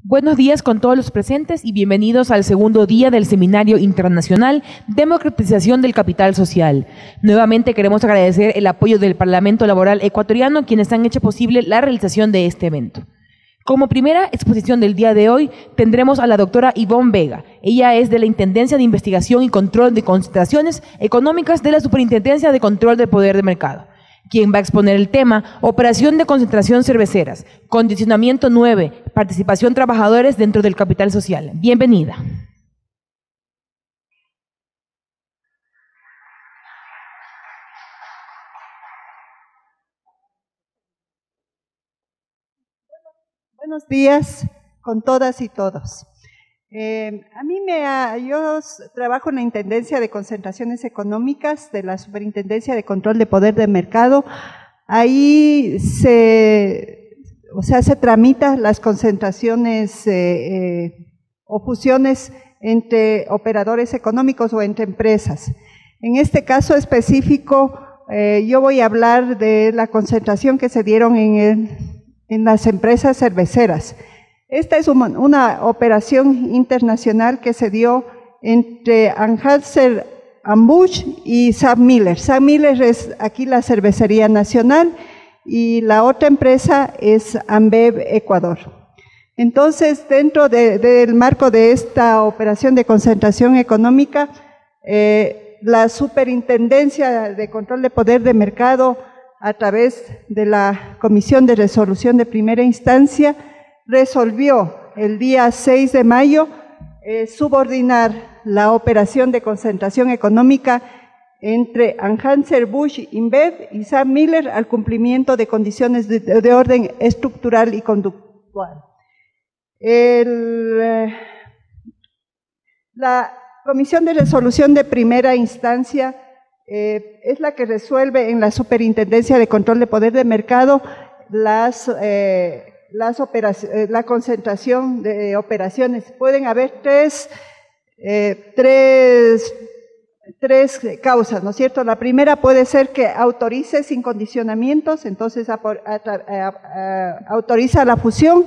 Buenos días con todos los presentes y bienvenidos al segundo día del Seminario Internacional Democratización del Capital Social. Nuevamente queremos agradecer el apoyo del Parlamento Laboral Ecuatoriano, quienes han hecho posible la realización de este evento. Como primera exposición del día de hoy tendremos a la doctora Ivonne Vega. Ella es de la Intendencia de Investigación y Control de Concentraciones Económicas de la Superintendencia de Control del Poder de Mercado, quien va a exponer el tema Operación de Concentración Cerveceras, Condicionamiento 9, Participación Trabajadores dentro del Capital Social. Bienvenida. Buenos días con todas y todos. Yo trabajo en la Intendencia de Concentraciones Económicas de la Superintendencia de Control de Poder de Mercado. Ahí se tramitan las concentraciones o fusiones entre operadores económicos o entre empresas. En este caso específico, yo voy a hablar de la concentración que se dieron en las empresas cerveceras. Esta es una operación internacional que se dio entre Anheuser-Busch y SABMiller. SABMiller es aquí la cervecería nacional y la otra empresa es Ambev Ecuador. Entonces, dentro del marco de esta operación de concentración económica, la Superintendencia de Control de Poder de Mercado, a través de la Comisión de Resolución de Primera Instancia, resolvió el día 6 de mayo subordinar la operación de concentración económica entre Anheuser-Busch InBev y SABMiller al cumplimiento de condiciones de orden estructural y conductual. La Comisión de Resolución de Primera Instancia es la que resuelve en la Superintendencia de Control de Poder de Mercado la concentración de operaciones. Pueden haber tres causas, ¿no es cierto? La primera puede ser que autorice sin condicionamientos, entonces autoriza la fusión.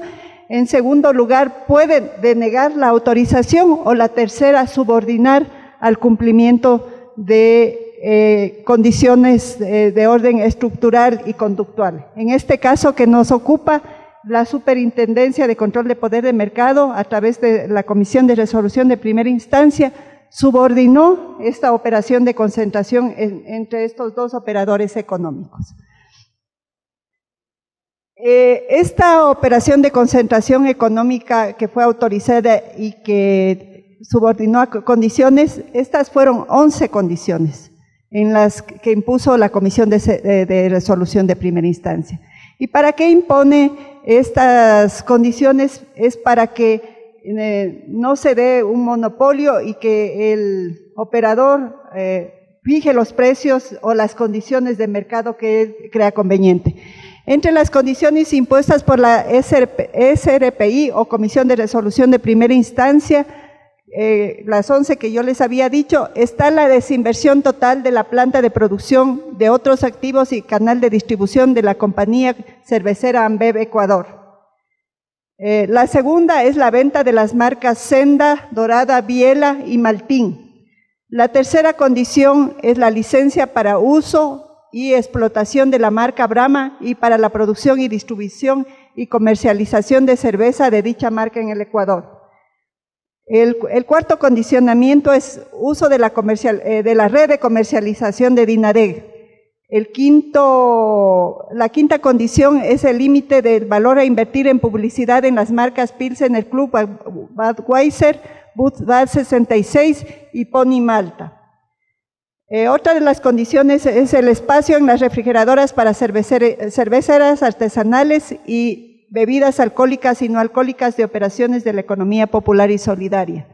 En segundo lugar, puede denegar la autorización, o la tercera, subordinar al cumplimiento de condiciones de orden estructural y conductual. En este caso que nos ocupa, la Superintendencia de Control de Poder de Mercado, a través de la Comisión de Resolución de Primera Instancia, subordinó esta operación de concentración entre estos dos operadores económicos. Esta operación de concentración económica que fue autorizada y que subordinó a condiciones, estas fueron 11 condiciones en las que impuso la Comisión de Resolución de Primera Instancia. ¿Y para qué impone estas condiciones? Es para que no se dé un monopolio y que el operador fije los precios o las condiciones de mercado que él crea conveniente. Entre las condiciones impuestas por la SRPI o Comisión de Resolución de Primera Instancia, las 11 que yo les había dicho, está la desinversión total de la planta de producción, de otros activos y canal de distribución de la compañía cervecera Ambev Ecuador. La segunda es la venta de las marcas Senda, Dorada, Biela y Maltín. La tercera condición es la licencia para uso y explotación de la marca Brahma y para la producción y distribución y comercialización de cerveza de dicha marca en el Ecuador. El cuarto condicionamiento es uso de la red de comercialización de Dinareg. La quinta condición es el límite del valor a invertir en publicidad en las marcas Pilsener Club, Budweiser, Bud 66 y Pony Malta. Otra de las condiciones es el espacio en las refrigeradoras para cerveceras artesanales y bebidas alcohólicas y no alcohólicas de operaciones de la economía popular y solidaria.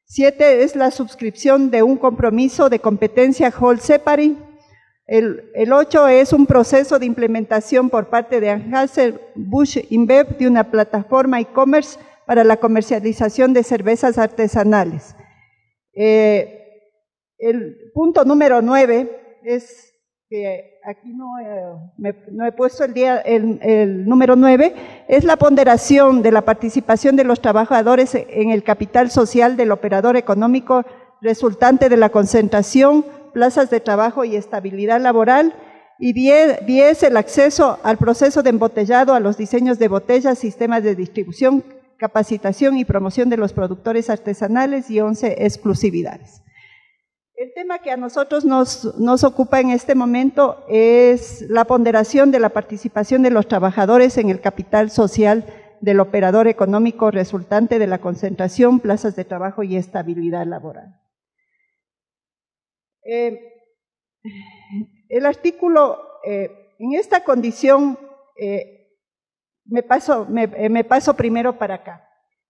7 es la suscripción de un compromiso de competencia Hold Separate. El 8 es un proceso de implementación por parte de Anheuser-Busch InBev de una plataforma e-commerce para la comercialización de cervezas artesanales. El punto número 9 es que aquí no he puesto el número 9, es la ponderación de la participación de los trabajadores en el capital social del operador económico resultante de la concentración, plazas de trabajo y estabilidad laboral, y 10 el acceso al proceso de embotellado, a los diseños de botellas, sistemas de distribución, capacitación y promoción de los productores artesanales, y 11 exclusividades. El tema que a nosotros nos ocupa en este momento es la ponderación de la participación de los trabajadores en el capital social del operador económico resultante de la concentración, plazas de trabajo y estabilidad laboral. El artículo, en esta condición, me paso primero para acá.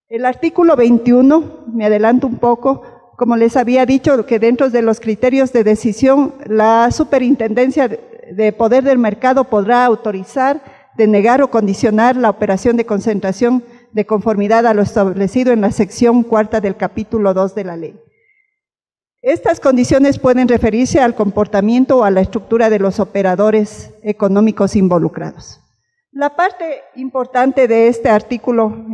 El artículo 21, me adelanto un poco. Como les había dicho, que dentro de los criterios de decisión, la Superintendencia de Poder del Mercado podrá autorizar, denegar o condicionar la operación de concentración de conformidad a lo establecido en la sección 4 del capítulo 2 de la ley. Estas condiciones pueden referirse al comportamiento o a la estructura de los operadores económicos involucrados. La parte importante de este artículo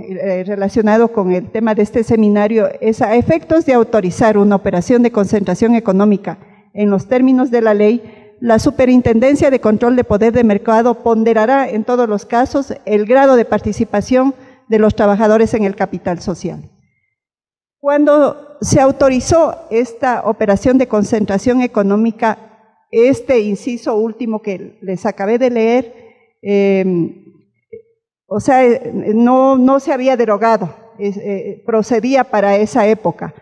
relacionado con el tema de este seminario es: a efectos de autorizar una operación de concentración económica en los términos de la ley, la Superintendencia de Control de Poder de Mercado ponderará en todos los casos el grado de participación de los trabajadores en el capital social. Cuando se autorizó esta operación de concentración económica, este inciso último que les acabé de leer, no se había derogado, procedía para esa época.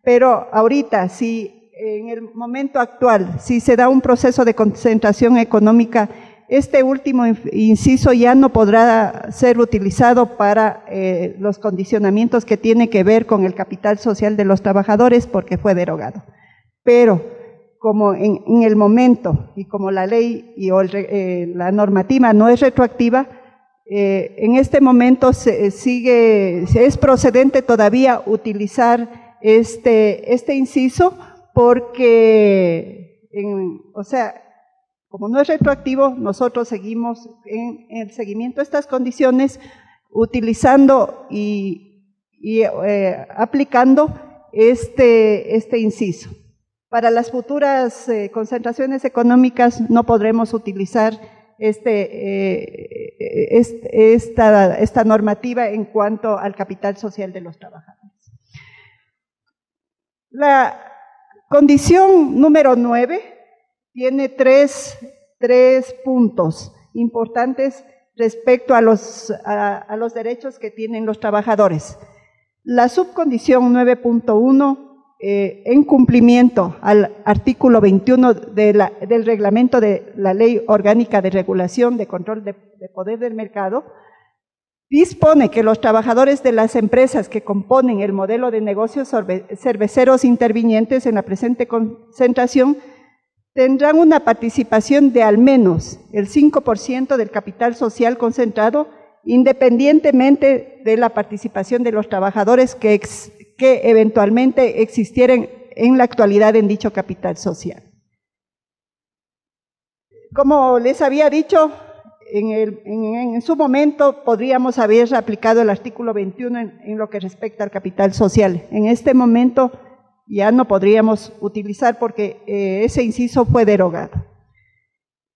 Pero ahorita, si en el momento actual, si se da un proceso de concentración económica, este último inciso ya no podrá ser utilizado para los condicionamientos que tiene que ver con el capital social de los trabajadores, porque fue derogado. Pero como en el momento, y como la ley la normativa no es retroactiva, en este momento es procedente todavía utilizar este inciso, porque, como no es retroactivo, nosotros seguimos en el seguimiento de estas condiciones, utilizando y aplicando este inciso. Para las futuras concentraciones económicas no podremos utilizar esta normativa en cuanto al capital social de los trabajadores. La condición número 9 tiene tres puntos importantes respecto a los derechos que tienen los trabajadores. La subcondición 9.1, en cumplimiento al artículo 21 del reglamento de la Ley Orgánica de Regulación de Control de Poder del Mercado, dispone que los trabajadores de las empresas que componen el modelo de negocios cerveceros intervinientes en la presente concentración tendrán una participación de al menos el 5% del capital social concentrado, independientemente de la participación de los trabajadores que eventualmente existieran en la actualidad en dicho capital social. Como les había dicho, en su momento podríamos haber aplicado el artículo 21 en lo que respecta al capital social. En este momento ya no podríamos utilizar porque ese inciso fue derogado.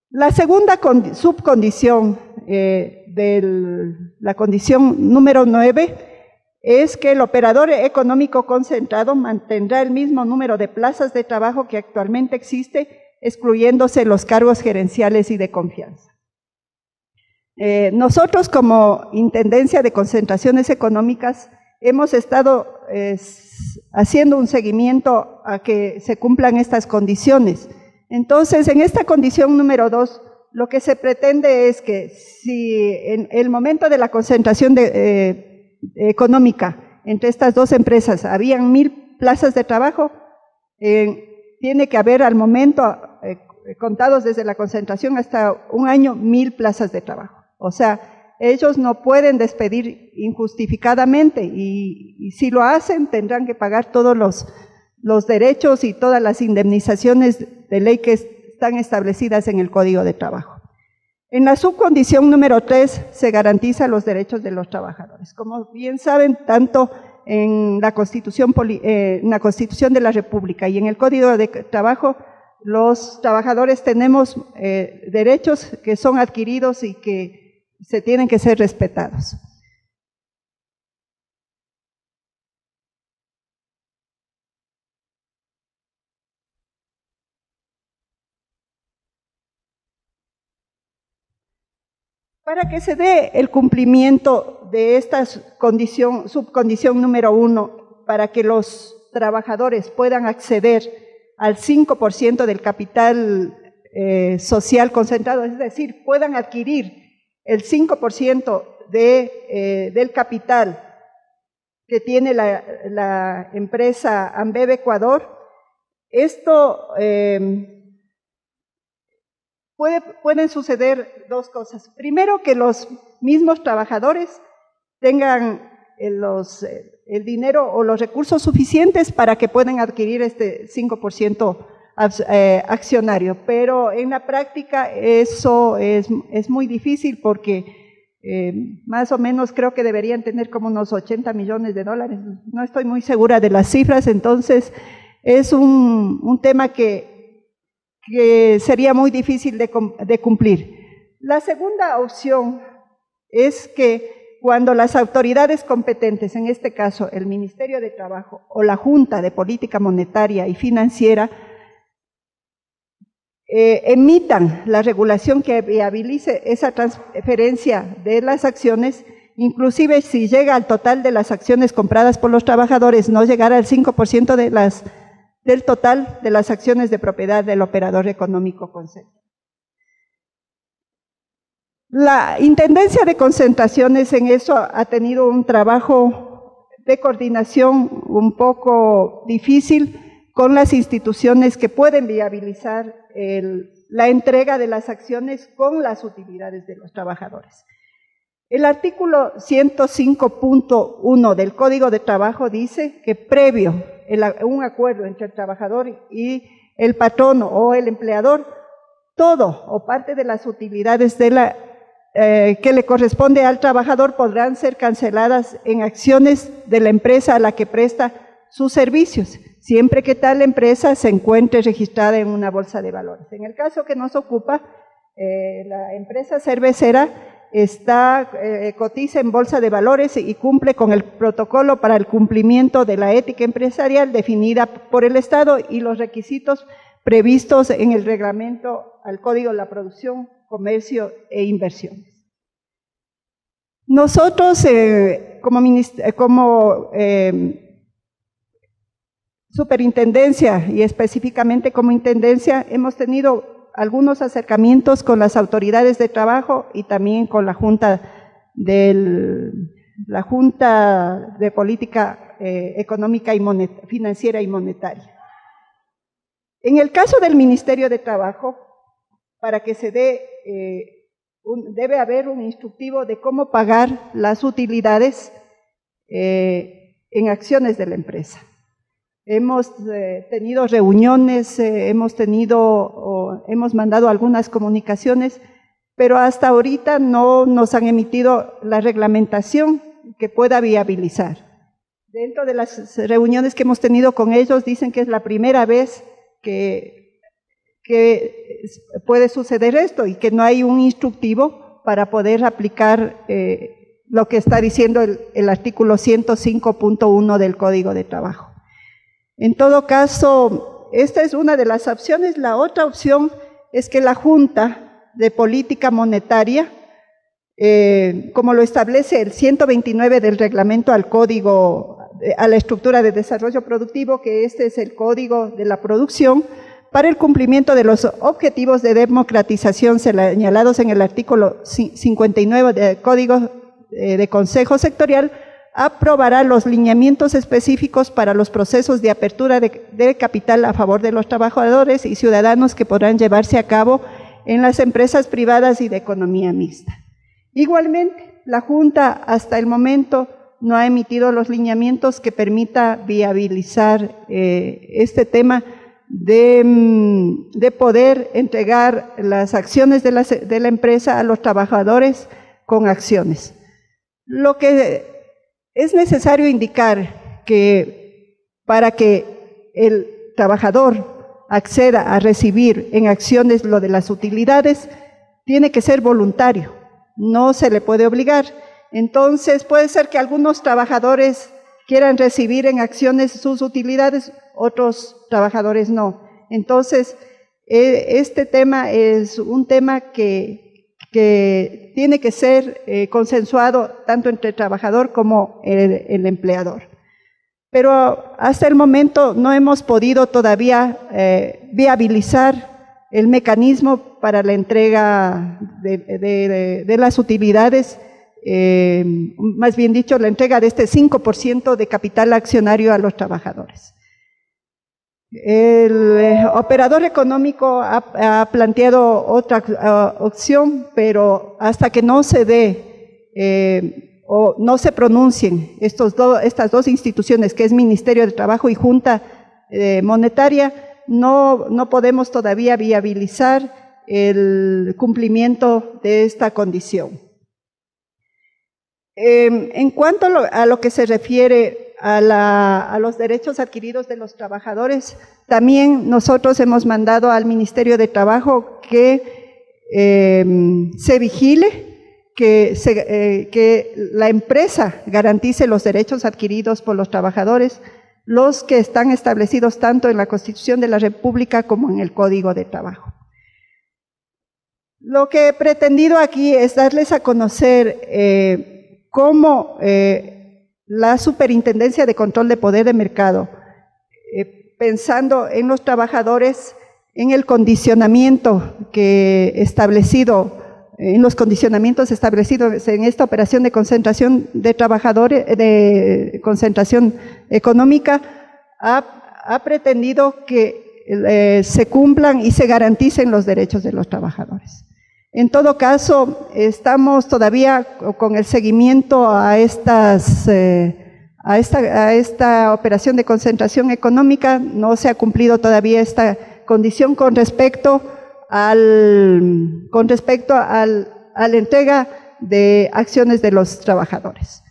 La segunda subcondición de la condición número 9 es que el operador económico concentrado mantendrá el mismo número de plazas de trabajo que actualmente existe, excluyéndose los cargos gerenciales y de confianza. Nosotros, como Intendencia de Concentraciones Económicas, hemos estado haciendo un seguimiento a que se cumplan estas condiciones. Entonces, en esta condición número 2, lo que se pretende es que si en el momento de la concentración económica entre estas dos empresas habían 1000 plazas de trabajo, tiene que haber al momento, contados desde la concentración hasta un año, 1000 plazas de trabajo. O sea, ellos no pueden despedir injustificadamente y si lo hacen tendrán que pagar todos los derechos y todas las indemnizaciones de ley que están establecidas en el Código de Trabajo. En la subcondición número 3 se garantizan los derechos de los trabajadores. Como bien saben, tanto en la Constitución de la República y en el Código de Trabajo, los trabajadores tenemos derechos que son adquiridos y que se tienen que ser respetados. Para que se dé el cumplimiento de esta subcondición número 1, para que los trabajadores puedan acceder al 5% del capital social concentrado, es decir, puedan adquirir el 5% del capital que tiene la empresa Ambev Ecuador, esto pueden suceder dos cosas. Primero, que los mismos trabajadores tengan el dinero o los recursos suficientes para que puedan adquirir este 5% accionario, pero en la práctica eso es muy difícil porque más o menos creo que deberían tener como unos 80 millones de dólares, no estoy muy segura de las cifras, entonces es un tema que sería muy difícil de cumplir. La segunda opción es que cuando las autoridades competentes, en este caso el Ministerio de Trabajo o la Junta de Política Monetaria y Financiera, emitan la regulación que viabilice esa transferencia de las acciones, inclusive si llega al total de las acciones compradas por los trabajadores, no llegará al 5% del total de las acciones de propiedad del operador económico concentrado. La Intendencia de Concentraciones en eso ha tenido un trabajo de coordinación un poco difícil con las instituciones que pueden viabilizar la entrega de las acciones con las utilidades de los trabajadores. El artículo 105.1 del Código de Trabajo dice que previo un acuerdo entre el trabajador y el patrono o el empleador, todo o parte de las utilidades que le corresponde al trabajador podrán ser canceladas en acciones de la empresa a la que presta sus servicios, siempre que tal empresa se encuentre registrada en una bolsa de valores. En el caso que nos ocupa, la empresa cervecera cotiza en bolsa de valores y cumple con el protocolo para el cumplimiento de la ética empresarial definida por el Estado y los requisitos previstos en el reglamento al Código de la Producción, Comercio e Inversiones. Nosotros, como superintendencia y específicamente como intendencia, hemos tenido algunos acercamientos con las autoridades de trabajo y también con la Junta de Política Económica y Financiera y Monetaria. En el caso del Ministerio de Trabajo, para que se dé, debe haber un instructivo de cómo pagar las utilidades en acciones de la empresa. Hemos tenido reuniones, hemos mandado algunas comunicaciones, pero hasta ahorita no nos han emitido la reglamentación que pueda viabilizar. Dentro de las reuniones que hemos tenido con ellos, dicen que es la primera vez que puede suceder esto y que no hay un instructivo para poder aplicar lo que está diciendo el artículo 105.1 del Código de Trabajo. En todo caso, esta es una de las opciones. La otra opción es que la Junta de Política Monetaria, como lo establece el 129 del reglamento al Código, a la estructura de desarrollo productivo, que este es el Código de la Producción, para el cumplimiento de los objetivos de democratización señalados en el artículo 59 del Código de Consejo Sectorial, aprobará los lineamientos específicos para los procesos de apertura de capital a favor de los trabajadores y ciudadanos que podrán llevarse a cabo en las empresas privadas y de economía mixta. Igualmente, la Junta hasta el momento no ha emitido los lineamientos que permita viabilizar este tema de poder entregar las acciones de la empresa a los trabajadores con acciones. Lo que es necesario indicar que para que el trabajador acceda a recibir en acciones lo de las utilidades, tiene que ser voluntario, no se le puede obligar. Entonces puede ser que algunos trabajadores quieran recibir en acciones sus utilidades, otros trabajadores no. Entonces, este tema es un tema que tiene que ser consensuado tanto entre el trabajador como el empleador. Pero hasta el momento no hemos podido todavía viabilizar el mecanismo para la entrega de las utilidades, más bien dicho, la entrega de este 5% de capital accionario a los trabajadores. El operador económico ha planteado otra opción, pero hasta que no se dé o no se pronuncien estas dos instituciones, que es Ministerio de Trabajo y Junta Monetaria, no podemos todavía viabilizar el cumplimiento de esta condición. En cuanto a lo que se refiere a los derechos adquiridos de los trabajadores, también nosotros hemos mandado al Ministerio de Trabajo que se vigile, que la empresa garantice los derechos adquiridos por los trabajadores, los que están establecidos tanto en la Constitución de la República como en el Código de Trabajo. Lo que he pretendido aquí es darles a conocer cómo la Superintendencia de Control de Poder de Mercado, pensando en los trabajadores, en el condicionamiento en los condicionamientos establecidos en esta operación de concentración de trabajadores, de concentración económica, ha pretendido que se cumplan y se garanticen los derechos de los trabajadores. En todo caso, estamos todavía con el seguimiento a esta operación de concentración económica. No se ha cumplido todavía esta condición con respecto a la entrega de acciones de los trabajadores.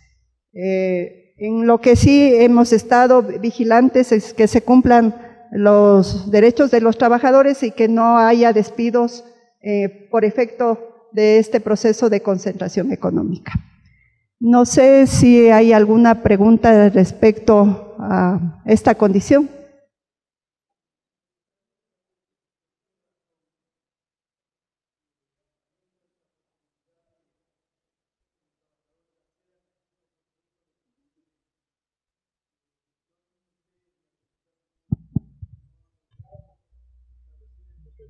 En lo que sí hemos estado vigilantes es que se cumplan los derechos de los trabajadores y que no haya despidos por efecto de este proceso de concentración económica. No sé si hay alguna pregunta respecto a esta condición.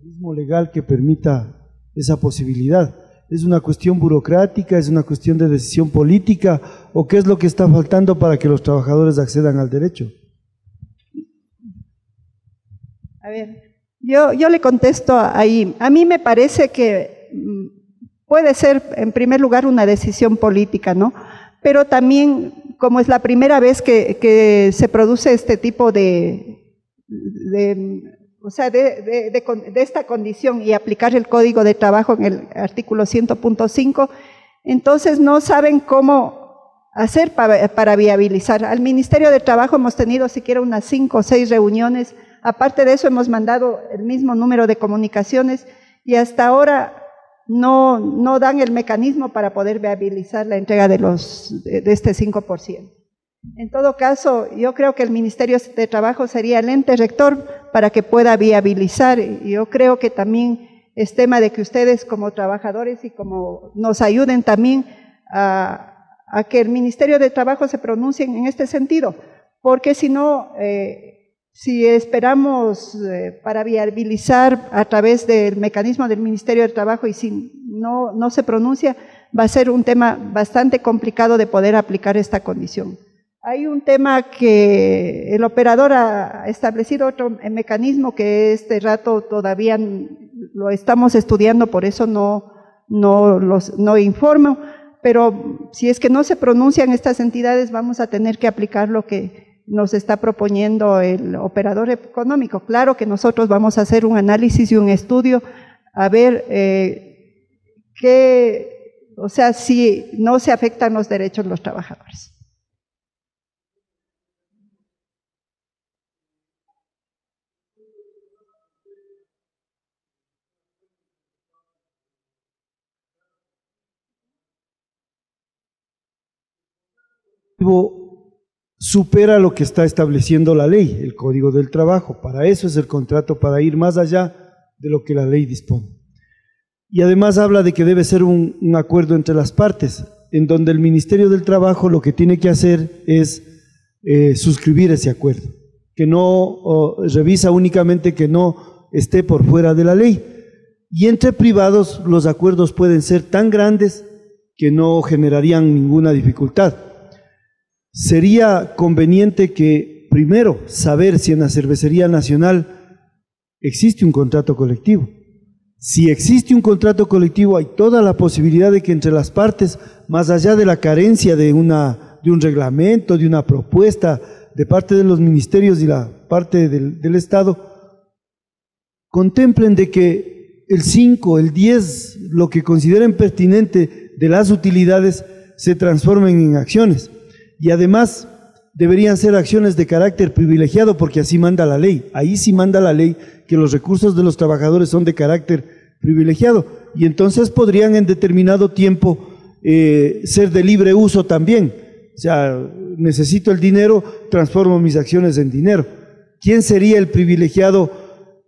Mecanismo legal que permita esa posibilidad. ¿Es una cuestión burocrática, es una cuestión de decisión política o qué es lo que está faltando para que los trabajadores accedan al derecho? A ver, yo le contesto ahí. A mí me parece que puede ser en primer lugar una decisión política, ¿no? Pero también, como es la primera vez que se produce este tipo de esta condición y aplicar el Código de Trabajo en el artículo 100.5, entonces no saben cómo hacer para viabilizar. Al Ministerio de Trabajo hemos tenido siquiera unas 5 o 6 reuniones, aparte de eso hemos mandado el mismo número de comunicaciones y hasta ahora no dan el mecanismo para poder viabilizar la entrega de este 5%. En todo caso, yo creo que el Ministerio de Trabajo sería el ente rector para que pueda viabilizar. Y yo creo que también es tema de que ustedes como trabajadores y como nos ayuden también a que el Ministerio de Trabajo se pronuncie en este sentido, porque si no, si esperamos para viabilizar a través del mecanismo del Ministerio de Trabajo y si no se pronuncia, va a ser un tema bastante complicado de poder aplicar esta condición. Hay un tema que el operador ha establecido otro mecanismo que este rato todavía lo estamos estudiando, por eso no informo, pero si es que no se pronuncian estas entidades vamos a tener que aplicar lo que nos está proponiendo el operador económico. Claro que nosotros vamos a hacer un análisis y un estudio a ver o sea, si no se afectan los derechos de los trabajadores. Supera lo que está estableciendo la ley, el Código del Trabajo. Para eso es el contrato, para ir más allá de lo que la ley dispone. Y además habla de que debe ser un acuerdo entre las partes, en donde el Ministerio del Trabajo lo que tiene que hacer es suscribir ese acuerdo, que no revisa únicamente que no esté por fuera de la ley. Y entre privados los acuerdos pueden ser tan grandes que no generarían ninguna dificultad. Sería conveniente que primero saber si en la Cervecería Nacional existe un contrato colectivo. Si existe un contrato colectivo, hay toda la posibilidad de que entre las partes, más allá de la carencia de un reglamento, de una propuesta de parte de los ministerios y la parte del Estado, contemplen de que el 5, el 10, lo que consideren pertinente de las utilidades se transformen en acciones. Y además deberían ser acciones de carácter privilegiado, porque así manda la ley. Ahí sí manda la ley que los recursos de los trabajadores son de carácter privilegiado, y entonces podrían en determinado tiempo ser de libre uso también. O sea, necesito el dinero, transformo mis acciones en dinero. ¿Quién sería el privilegiado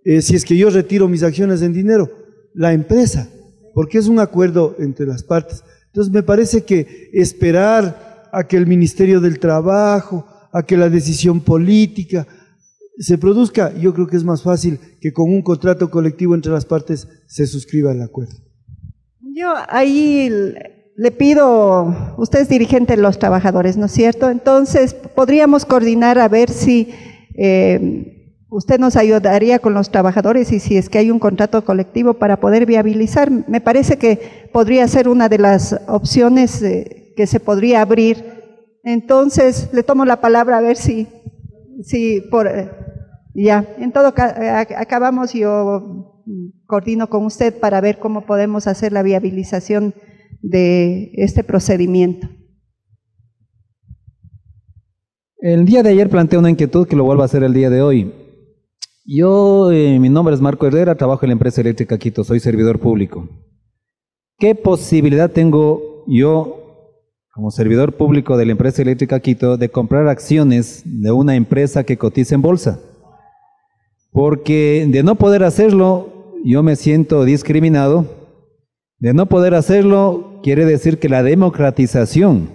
si es que yo retiro mis acciones en dinero? La empresa, porque es un acuerdo entre las partes. Entonces me parece que esperar a que el Ministerio del Trabajo, a que la decisión política se produzca, yo creo que es más fácil que con un contrato colectivo entre las partes se suscriba el acuerdo. Yo ahí le pido, usted es dirigente de los trabajadores, ¿no es cierto? Entonces, podríamos coordinar a ver si usted nos ayudaría con los trabajadores y si es que hay un contrato colectivo para poder viabilizar. Me parece que podría ser una de las opciones que se podría abrir. Entonces, le tomo la palabra a ver si ya, en todo caso, acabamos, yo coordino con usted para ver cómo podemos hacer la viabilización de este procedimiento. El día de ayer planteé una inquietud que lo vuelvo a hacer el día de hoy. Yo, mi nombre es Marco Herrera, trabajo en la empresa eléctrica Quito, soy servidor público. ¿Qué posibilidad tengo yo, como servidor público de la empresa eléctrica Quito, de comprar acciones de una empresa que cotiza en bolsa? Porque de no poder hacerlo, yo me siento discriminado. De no poder hacerlo, quiere decir que la democratización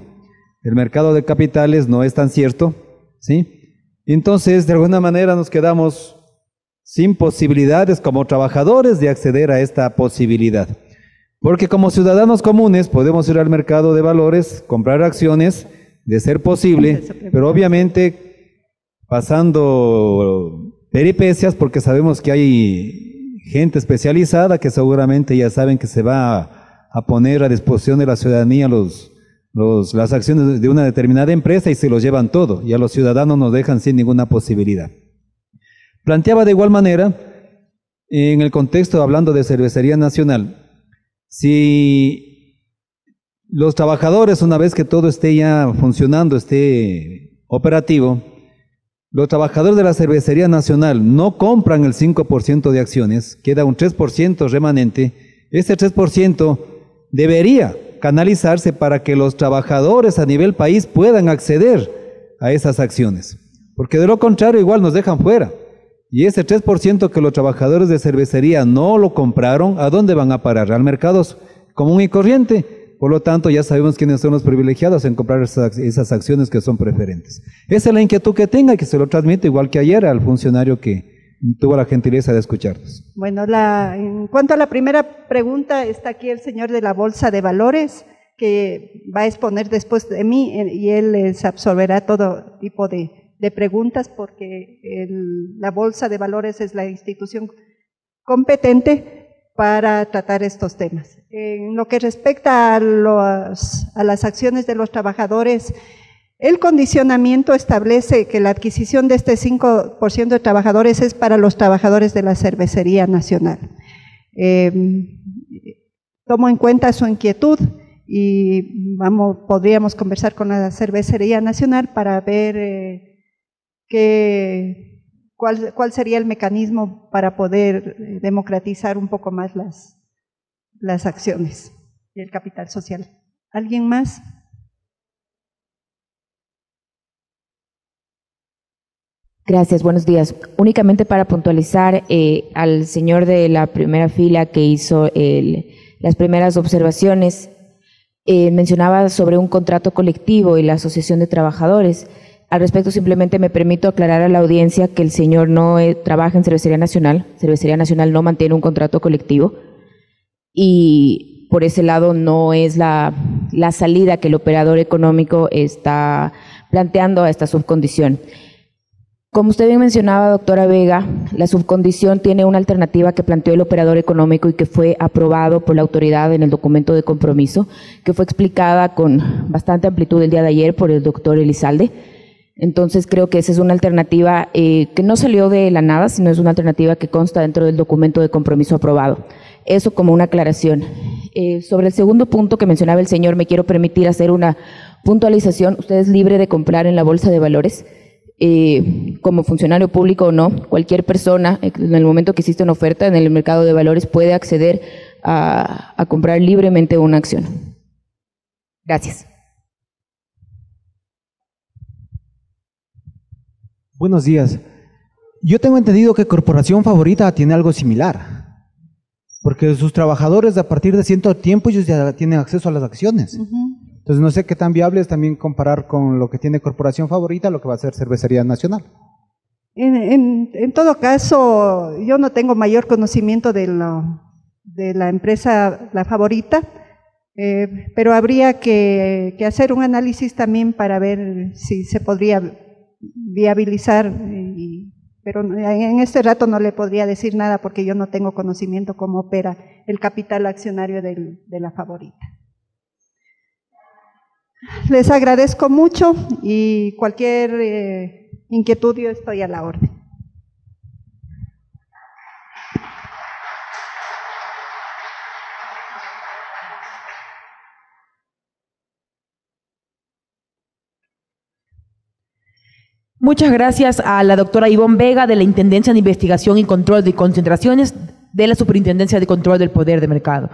del mercado de capitales no es tan cierto, ¿sí? Entonces, de alguna manera nos quedamos sin posibilidades como trabajadores de acceder a esta posibilidad. Porque como ciudadanos comunes podemos ir al mercado de valores, comprar acciones, de ser posible, pero obviamente pasando peripecias, porque sabemos que hay gente especializada que seguramente ya saben que se va a poner a disposición de la ciudadanía las acciones de una determinada empresa y se los llevan todo, y a los ciudadanos nos dejan sin ninguna posibilidad. Planteaba de igual manera, en el contexto hablando de Cervecería Nacional, si los trabajadores, una vez que todo esté ya funcionando, esté operativo, los trabajadores de la Cervecería Nacional no compran el 5% de acciones, queda un 3% remanente. Ese 3% debería canalizarse para que los trabajadores a nivel país puedan acceder a esas acciones, porque de lo contrario igual nos dejan fuera. Y ese 3% que los trabajadores de cervecería no lo compraron, ¿a dónde van a parar? Al mercado común y corriente. Por lo tanto, ya sabemos quiénes son los privilegiados en comprar esas acciones que son preferentes. Esa es la inquietud que tenga y que se lo transmito igual que ayer al funcionario que tuvo la gentileza de escucharnos. Bueno, en cuanto a la primera pregunta, está aquí el señor de la Bolsa de Valores, que va a exponer después de mí y él les absorberá todo tipo de preguntas, porque la Bolsa de Valores es la institución competente para tratar estos temas. En lo que respecta a las acciones de los trabajadores, El condicionamiento establece que la adquisición de este 5% de trabajadores es para los trabajadores de la Cervecería Nacional. Tomo en cuenta su inquietud y podríamos conversar con la Cervecería Nacional para ver cuál sería el mecanismo para poder democratizar un poco más las acciones y el capital social. ¿Alguien más? Gracias, buenos días. Únicamente para puntualizar al señor de la primera fila que hizo las primeras observaciones, mencionaba sobre un contrato colectivo y la asociación de trabajadores. Al respecto, simplemente me permito aclarar a la audiencia que el señor no trabaja en Cervecería Nacional. Cervecería Nacional no mantiene un contrato colectivo y por ese lado no es la salida que el operador económico está planteando a esta subcondición. Como usted bien mencionaba, doctora Vega, la subcondición tiene una alternativa que planteó el operador económico y que fue aprobado por la autoridad en el documento de compromiso, que fue explicada con bastante amplitud el día de ayer por el doctor Elizalde. Entonces creo que esa es una alternativa que no salió de la nada, sino es una alternativa que consta dentro del documento de compromiso aprobado. Eso como una aclaración. Sobre el segundo punto que mencionaba el señor, me quiero permitir hacer una puntualización. Usted es libre de comprar en la Bolsa de Valores. Como funcionario público o no, cualquier persona, en el momento que existe una oferta en el mercado de valores, puede acceder a comprar libremente una acción. Gracias. Buenos días. Yo tengo entendido que Corporación Favorita tiene algo similar, porque sus trabajadores a partir de cierto tiempo ellos ya tienen acceso a las acciones. Entonces no sé qué tan viable es también comparar con lo que tiene Corporación Favorita, lo que va a ser Cervecería Nacional. En todo caso, yo no tengo mayor conocimiento de la empresa La Favorita, pero habría que hacer un análisis también para ver si se podría viabilizar, pero en este rato no le podría decir nada porque yo no tengo conocimiento cómo opera el capital accionario de La Favorita. Les agradezco mucho y cualquier inquietud yo estoy a la orden. Muchas gracias a la doctora Ivonne Vega de la Intendencia de Investigación y Control de Concentraciones de la Superintendencia de Control del Poder de Mercado.